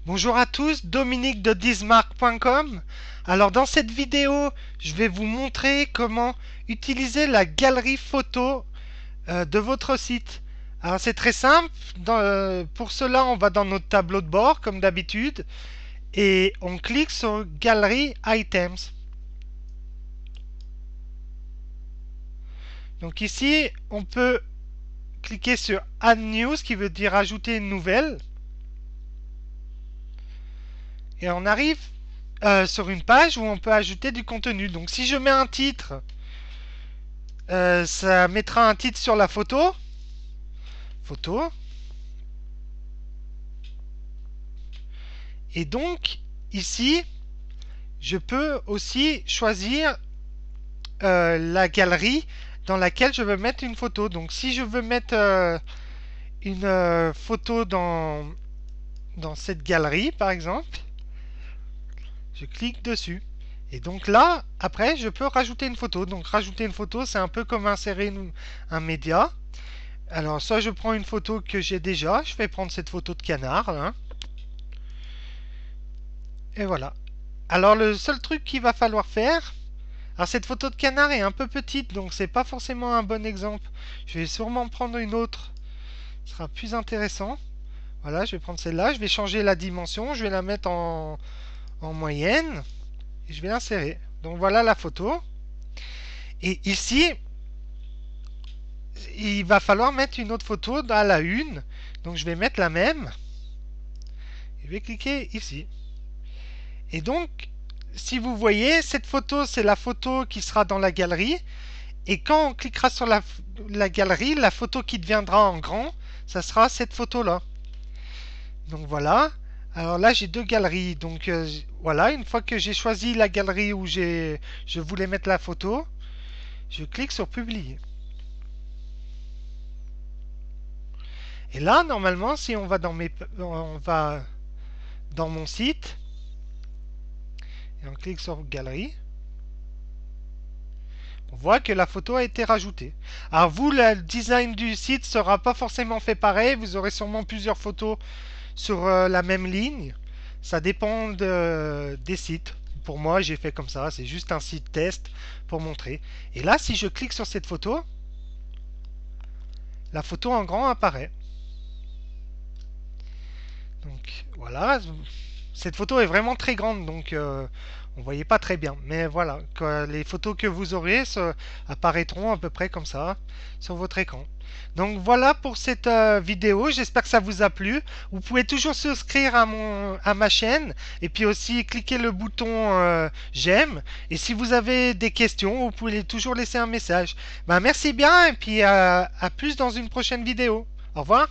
Bonjour à tous, Dominique de Dismark.com. Alors dans cette vidéo, je vais vous montrer comment utiliser la galerie photo de votre site. Alors c'est très simple. Pour cela, on va dans notre tableau de bord comme d'habitude et on clique sur Galerie Items. Donc ici, on peut cliquer sur Add News qui veut dire ajouter une nouvelle. Et on arrive sur une page où on peut ajouter du contenu. Donc si je mets un titre, ça mettra un titre sur la photo. Photo. Et donc ici, je peux aussi choisir la galerie dans laquelle je veux mettre une photo. Donc si je veux mettre une photo dans cette galerie, par exemple, je clique dessus. Et donc là, après, je peux rajouter une photo. Donc rajouter une photo, c'est un peu comme insérer un média. Alors, soit je prends une photo que j'ai déjà, je vais prendre cette photo de canard, hein, et voilà. Alors, le seul truc qu'il va falloir faire, alors cette photo de canard est un peu petite, donc c'est pas forcément un bon exemple. Je vais sûrement prendre une autre, ce sera plus intéressant. Voilà, je vais prendre celle-là, je vais changer la dimension, je vais la mettre en moyenne, et je vais l'insérer. Donc voilà la photo. Et ici, il va falloir mettre une autre photo à la une. Donc je vais mettre la même. Je vais cliquer ici. Et donc, si vous voyez, cette photo, c'est la photo qui sera dans la galerie. Et quand on cliquera sur la galerie, la photo qui deviendra en grand, ça sera cette photo-là. Donc voilà. Alors là, j'ai deux galeries. Donc voilà, une fois que j'ai choisi la galerie où je voulais mettre la photo, je clique sur publier. Et là, normalement, si on va dans mon site et on clique sur galerie, on voit que la photo a été rajoutée. Alors vous, le design du site sera pas forcément fait pareil. Vous aurez sûrement plusieurs photos sur la même ligne. Ça dépend des sites. Pour moi, j'ai fait comme ça. C'est juste un site test pour montrer. Et là, si je clique sur cette photo, la photo en grand apparaît. Donc voilà, cette photo est vraiment très grande, donc on ne voyait pas très bien. Mais voilà, les photos que vous aurez apparaîtront à peu près comme ça sur votre écran. Donc voilà pour cette vidéo, j'espère que ça vous a plu. Vous pouvez toujours souscrire à ma chaîne et puis aussi cliquer le bouton j'aime. Et si vous avez des questions, vous pouvez toujours laisser un message. Ben, merci bien et puis à plus dans une prochaine vidéo. Au revoir.